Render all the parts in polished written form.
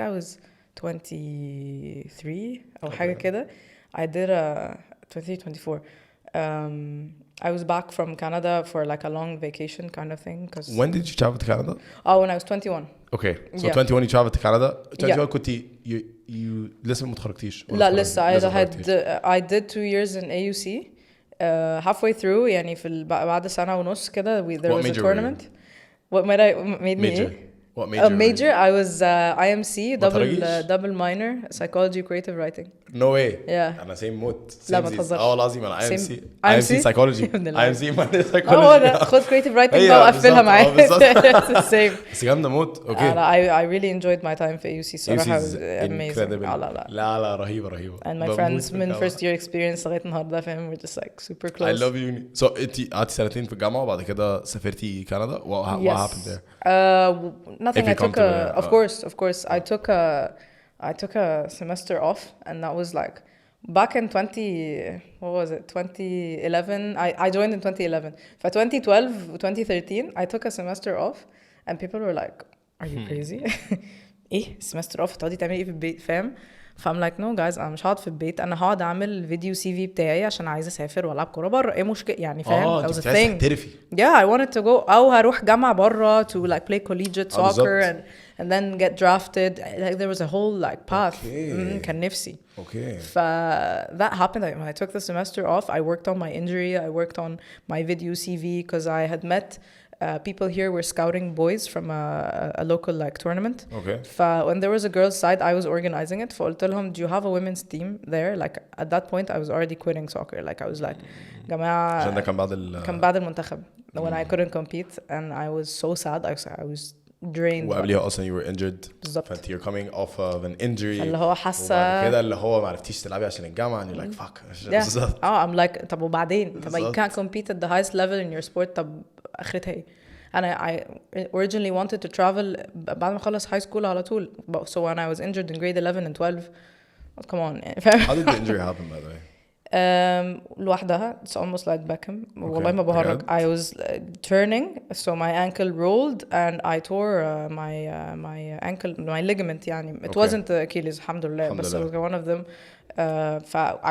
I was 23 أو حاجة كده. I did a 24. I was back from Canada for like a long vacation kind of thing. Cause When did you travel to Canada? Oh, when I was 21. Okay, so Yeah. 21 you traveled to Canada. 21 Yeah. كنتي you لسه ما اتخرجتيش؟ لا لسه. I did 2 years in AUC. Halfway through يعني في بعد سنة ونص كده there was a tournament. What made me major? What major? I was IMC double minor psychology creative writing. No way. Yeah. أنا same mood. لا ما تهزرش. لازم أنا IMC psychology. IMC ما psychology. خد creative writing بقى وقفلها معايا. It's the same. بس جامدة موت. Okay. I really enjoyed my time في AUC صراحة. Amazing. لا رهيبة. And my friends من first year experience لغاية النهاردة فاهم we're just like super close. I love you. So أنتي قعدتي سنتين في الجامعة وبعد كده سافرتي كندا. What happened there? Nothing. I took of course I took a semester off, and that was like back in 2011. I joined in 2011. For 2012 2013 I took a semester off, and people were like, are you crazy? ايه semester off تقعدي تعملي ايه في البيت فاهم. فام like no guys انا مش هقعد في البيت, انا هقعد اعمل فيديو CV بتاعي عشان عايزه اسافر والعب كوره بره. ايه مشكله يعني فاهم. that was a thing. Yeah, I wanted to go او هروح جامعه بره to like play collegiate soccer and then get drafted. Like there was a whole like path. كان نفسي. Okay. That happened. I took the semester off. I worked on my injury. I worked on my video CV because I had met people here were scouting boys from a local like tournament. Okay. When there was a girls' side, I was organizing it. فقلت لهم, do you have a women's team there? Like at that point, I was already quitting soccer. Like I was like, جماعة. عشان ده كان بعد المنتخب. When I couldn't compete, and I was so sad. I was drained. وقبلها أصلاً you were injured. بالضبط. You're coming off of an injury. اللي هو حاسة. كده اللي هو ما عرفتيش تلعبي عشان الجامعة. And you're like fuck. Yeah. I'm like طب وبعدين. طب you can't compete at the highest level in your sport. طب آخرتها إيه؟ And I originally wanted to travel بعد ما خلص high school على طول. So when I was injured in grade 11 and 12, come on. How did the injury happen by the way? لوحدها. It's almost like Beckham. والله ما بهرج. I was turning, so my ankle rolled and I tore my ankle, my ligament يعني. It wasn't the Achilles, الحمد لله. But it was one of them.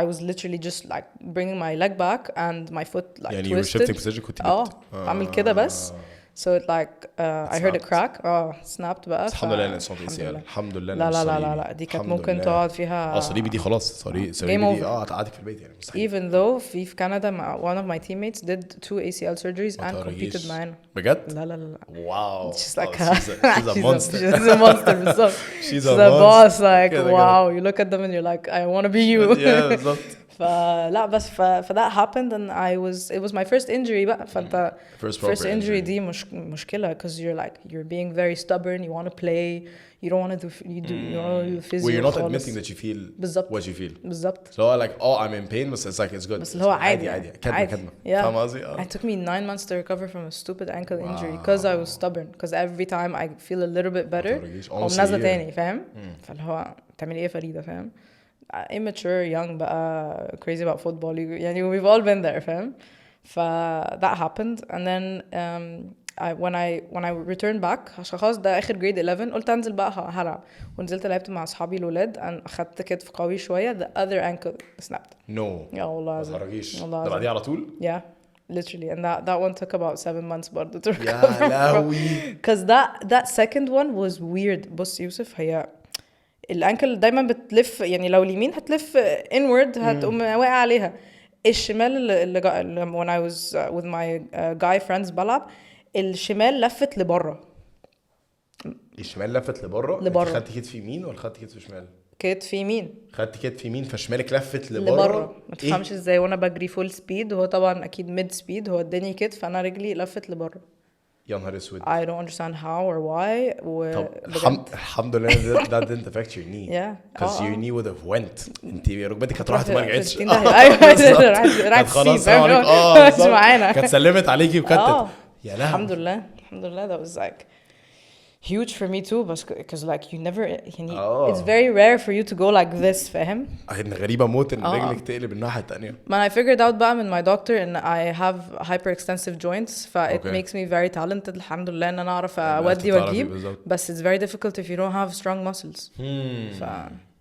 I was literally just like bringing my leg back and my foot like يعني twisted. you were shifting position كنت أعمل كده بس. So it like I heard it crack. Snapped بقى. الحمد لله إن صوتي سيال. الحمد لله. لا دي كانت ممكن تقعد فيها. صليبي دي خلاص. صليبي دي هتقعدك في البيت يعني مستحيل. Even though في Canada one of my teammates did 2 ACL surgeries and competed معانا. بجد؟ لا. Wow. She's like she's a monster. She's a monster بالظبط. She's a boss. Like wow, you look at them and you're like I want to be you. Yeah, بالظبط. فلا بس that happened and it was my first injury بقى. فانت first injury دي مشكلة because you're being very stubborn. You want to play. You don't want to do physio. Well, you're not admitting that you feel what you feel. بالظبط. So like I'm in pain but it's like it's good. بس اللي هو عادي. كدمة. فاهم قصدي؟ It took me 9 months to recover from a stupid ankle injury because I was stubborn. Because every time I feel a little bit better نازلة تاني فاهم؟ فاللي هو تعملي ايه فريدة فاهم؟ Immature, young بقى crazy about football. يعني we've all been there فاهم؟ that happened and then when I returned back عشان خلاص ده آخر grade 11 قلت أنزل بقى هلعب ونزلت لعبت مع أصحابي الولاد أخدت كتف قوي شوية the other ankle snapped. No. يا والله ما تهرجيش. ده بعديها على طول؟ Yeah. Literally and that one took about 7 months برضه to recover يا لهوي. because that second one was weird. بص يوسف هي الانكل دايما بتلف يعني لو اليمين هتلف inward هتقوم واقع عليها. الشمال اللي when I was with my guy friends بلعب الشمال لفت لبره. الشمال لفت لبره. خدتي كتف يمين ولا خدتي كتف شمال؟ كتف يمين. خدتي كتف يمين فشمالك لفت لبره. ما تفهمش ازاي وانا بجري فول سبيد وهو طبعا اكيد ميد سبيد هو اداني كتف فانا رجلي لفت لبره. يا نهار اسود. I don't understand how or why. طب الحمد لله that didn't affect your knee. Yeah. Because your knee would have went. انت ركبتك كانت راحت وما رجعتش. ايوه راحت خلاص معانا. كانت سلمت عليكي وكتت. يا الحمد لله that was like huge for me too because like you never it's very rare for you to go like this فاهم غريبة موت ان رجلك تقلب الناحية التانية. ما I figured out بقى من my doctor ان I have hyperextensive joints it makes me very talented الحمد لله ان انا اعرف اودي واجيب بس it's very difficult if you don't have strong muscles.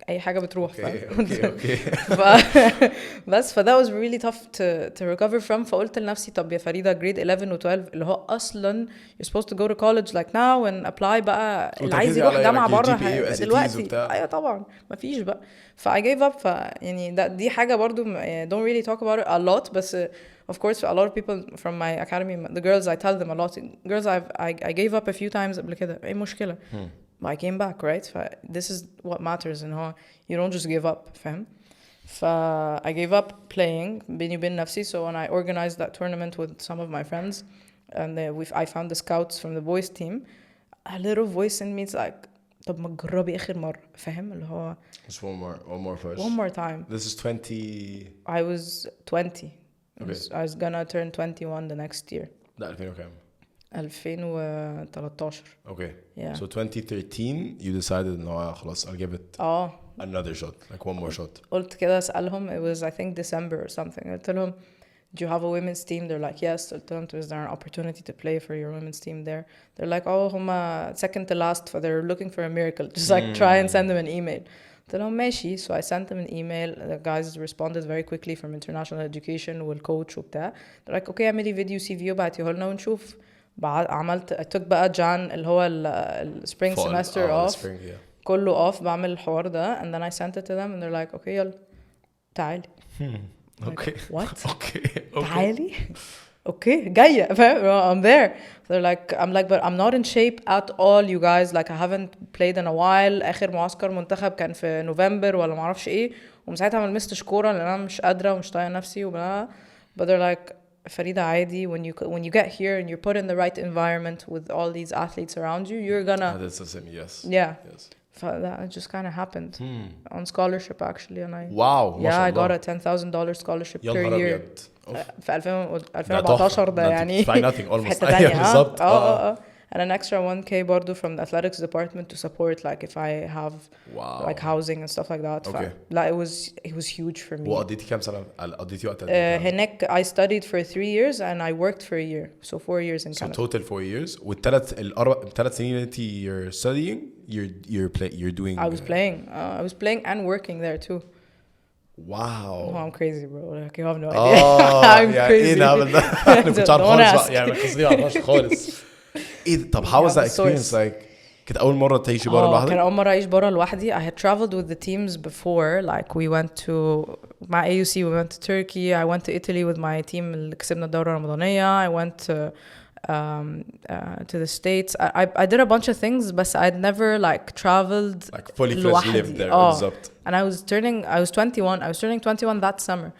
اي حاجه بتروح اوكي بس that was really tough to recover from. فقلت لنفسي طب يا فريدة grade 11 و 12 اللي هو اصلا you're supposed to go to college like now and apply بقى اللي عايز يروح جامعه بره دلوقتي. ايوه طبعا مفيش بقى. I gave up. يعني دي حاجه برضو don't really talk about it a lot بس of course a lot of people from my academy the girls I tell them a lot girls I gave up a few times قبل كده ايه مشكله But I came back, right? This is what matters and how you don't just give up, فاهم? I gave up playing بيني وبين نفسي. So when I organized that tournament with some of my friends and I found the scouts from the boys team, a little voice in me is like طب ما تجربي آخر مرة فاهم اللي هو just one more first. One more time. This is 20. I was 20. Okay. I was gonna turn 21 the next year. ده 2000 وكام؟ 2013. Okay. Yeah. So 2013 you decided no خلاص I'll give it another shot, like one more shot. قلت كده أسألهم it was I think December or something. قلت لهم do you have a women's team? They're like yes. قلت لهم is there an opportunity to play for your women's team there? They're like oh هما second to last so they're looking for a miracle. Just like try and send them an email. قلت لهم ماشي. So I sent them an email. The guys responded very quickly from international education والcoach وبتاع. They're like okay اعملي فيديو CV وبعتيه لنا ونشوف. عملت I took بقى جان اللي هو spring semester off كله off بعمل الحوار ده and then I sent it to them and they're like okay يلا تعالي. Okay. What? Okay. تعالي. Okay جاية فاهم I'm there. They're like I'm like but I'm not in shape at all you guys like I haven't played in a while. آخر معسكر منتخب كان في نوفمبر ولا معرفش ايه ومن ساعتها ما لمستش كورة لأن أنا مش قادرة ومش طايقة نفسي وبلا. But they're like Farida عادي when you get here and you're put in the right environment with all these athletes around you you're gonna that's the same yes that just kind of happened on scholarship actually and I got a $10,000 scholarship per year في 2014 ده يعني nothing almost بالظبط and an extra 1K برضو from the athletics department to support like if I have like housing and stuff like that. Okay. Like it was huge for me. وقضيتي كام سنة؟ قضيتي وقت هناك I studied for 3 years and I worked for a year. So 4 years in Canada. So total 4 years. والثلاث سنين اللي you're studying you're doing I was playing and working there too. Wow. Oh, I'm crazy bro. Like, you have no idea. I'm crazy. ايه الهبل ده؟ انا كنت عارف خالص يعني القصة دي ما عارفهاش خالص. طب how was that experience like كانت أول مرة تعيشي برا لوحدك؟ كان أول مرة أعيش برا لوحدي. I had traveled with the teams before like we went to مع AUC we went to Turkey. I went to Italy with my team اللي كسبنا الدورة الرمضانية. I went to the States. I did a bunch of things but I'd never like traveled like fully fledged lived there بالظبط. And I was turning 21 that summer.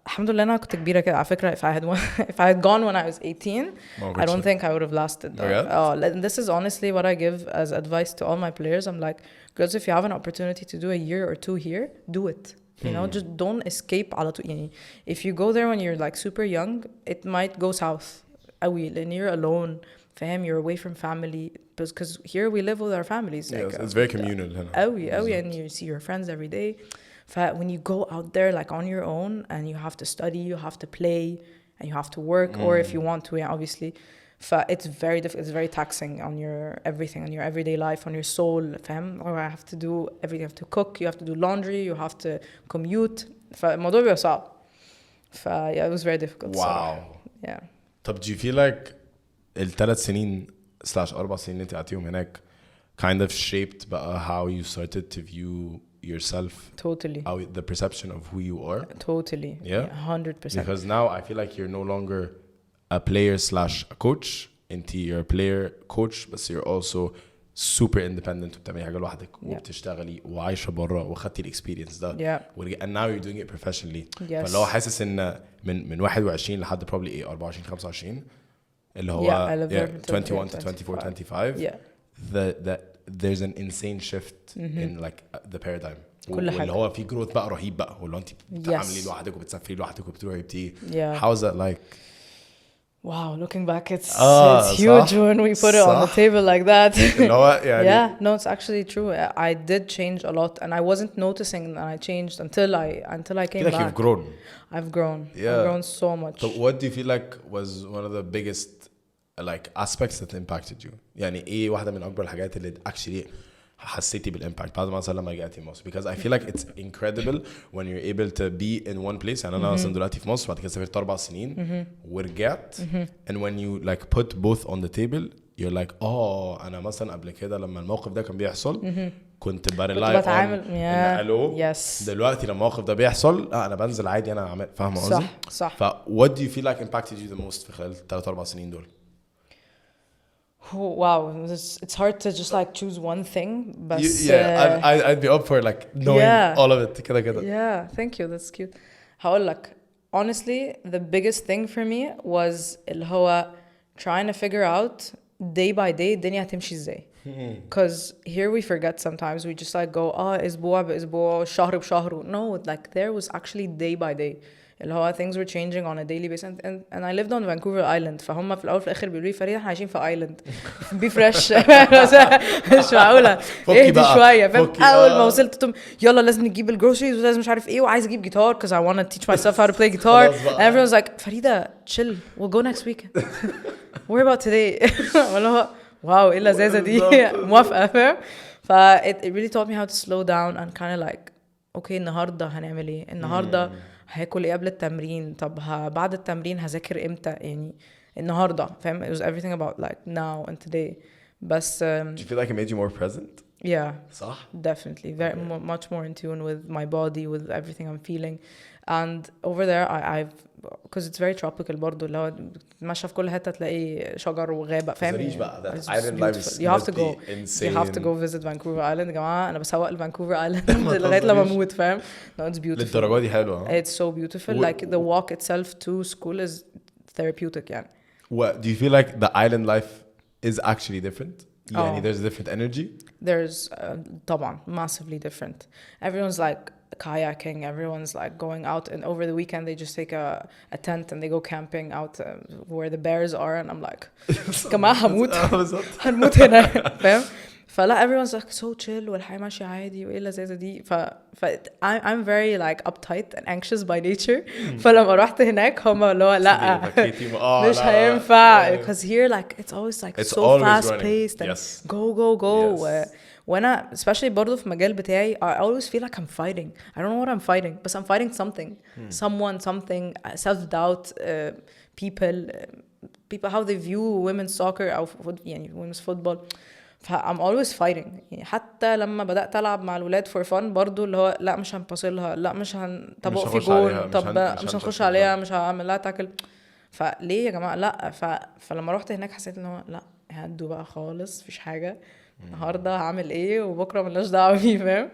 الحمد لله أنا كنت كبيرة كده على فكرة. if I had gone when I was 18 I don't think I would have lasted that. This is honestly what I give as advice to all my players. I'm like girls if you have an opportunity to do a year or 2 here do it. You know just don't escape على طول يعني if you go there when you're like super young it might go south قوي لأن you're alone فاهم you're away from family because here we live with our families. Yes, like, it's very communal هنا قوي and you see your friends every day. When you go out there like on your own and you have to study you have to play and you have to work or if you want to obviously it's very difficult. It's very taxing on your everything on your everyday life on your soul فاهم or I have to do everything. You have to cook you have to do laundry you have to commute فالموضوع بيبقى صعب yeah it was very difficult. Wow. Yeah. طب do you feel like الثلاث سنين / 4 سنين اللي انت قعدتيهم هناك kind of shaped بقى how you started to view yourself totally the perception of who you are totally 100% because now I feel like you're no longer a player / a coach you're a player coach but you're also super independent وبتعملي حاجة لوحدك وبتشتغلي وعايشة برا وخدتي الاكسبيرينس ده and now you're doing it professionally. فاللي هو حاسس ان من 21 لحد probably 24 25 اللي هو 21 to 24 25 that there's an insane shift in like the paradigm. واللي هو في growth بقى رهيب بقى واللي انت بتعملي لوحدك وبتسافري لوحدك وبتروحي بتيجي. How's that like? Wow, looking back, it's huge when we put it on the table like that. Yeah, no, it's actually true. I did change a lot, and I wasn't noticing that I changed until I came back. You've grown. I've grown. Yeah. I've grown so much. So what do you feel like was one of the biggest like aspects that impacted you? يعني ايه واحدة من أكبر الحاجات اللي actually حسيتي بالإمباكت بعد ما مثلا لما رجعتي مصر؟ Because I feel like it's incredible when you're able to be in one place. يعني أنا مثلا دلوقتي في مصر بعد كده سافرت 4 سنين ورجعت and when you like put both on the table you're like أنا مثلا قبل كده لما الموقف ده كان بيحصل كنت بتعامل دلوقتي لما الموقف ده بيحصل أنا بنزل عادي أنا فاهمة قصدي؟ صح. ف what do you feel like impacted you the most في خلال 3-4 سنين دول؟ Wow, it's hard to just like choose one thing, but I'd be up for like knowing all of it كده. Yeah, thank you, that's cute. هقول لك honestly the biggest thing for me was اللي هو trying to figure out day by day الدنيا هتمشي ازاي. Because here we forget sometimes, we just like go اسبوع باسبوع شهر بشهر. No, like there was actually day by day اللي هو things were changing on a daily basis and I lived on Vancouver Island. فهم في الأول في الآخر بيقولوا لي فريدة احنا عايشين في ايلاند be fresh. مش معقولة اهدي شوية فاهم. أول ما وصلت يلا لازم نجيب الجروسريز ولازم مش عارف ايه وعايز اجيب جيتار because I want to teach myself how to play guitar and everyone's like فريدة chill we'll go next weekend worry about today. والله هو واو ايه اللذاذة دي موافقة فاهم. it really taught me how to slow down and kind of like okay النهاردة هنعمل ايه النهاردة هاكل ايه قبل التمرين طب بعد التمرين هذاكر امتى يعني النهارده فاهم. It was everything about like now and today بس do you feel like it made you more present? Yeah صح? Definitely very much more in tune with my body with everything I'm feeling and over there I've because it's very tropical برضو اللي هو ماشيه في كل حته تلاقي شجر وغابه فاهم. You have to go insane. You have to go visit Vancouver Island يا جماعه انا بسوق لفانكوفر ايلاند لغايه لما اموت فاهم. No, it's beautiful للدرجه دي حلوه. It's so beautiful like the walk itself to school is therapeutic يعني. What do you feel like the island life is actually different? يعني there's a different energy? There's طبعا massively different. Everyone's like kayaking, everyone's like going out and over the weekend they just take a tent and they go camping out where the bears are and I'm like كمان هنموت هنا فاهم. فلا everyone's like so chill والحياة ماشية عادي وإيه اللذاذة دي I'm very like uptight and anxious by nature. فلما رحت هناك هم اللي هو لا مش هينفع because here like it's always like it's so fast paced and go when I especially برضو في مجال بتاعي I always feel like I'm fighting. I don't know what I'm fighting but I'm fighting something someone something self-doubt people how they view women's soccer أو يعني women's football. I'm always fighting يعني حتى لما بدأت ألعب مع الولاد for fun برضو اللي هو لا مش هنباصلها لا مش طب في جون طب مش هنخش عليها مش هعمل لها تاكل فليه يا جماعة لا فلما رحت هناك حسيت إن هو لا هدوا بقى خالص فيش حاجة النهارده هعمل ايه وبكره ملناش دعوه بيه فاهم.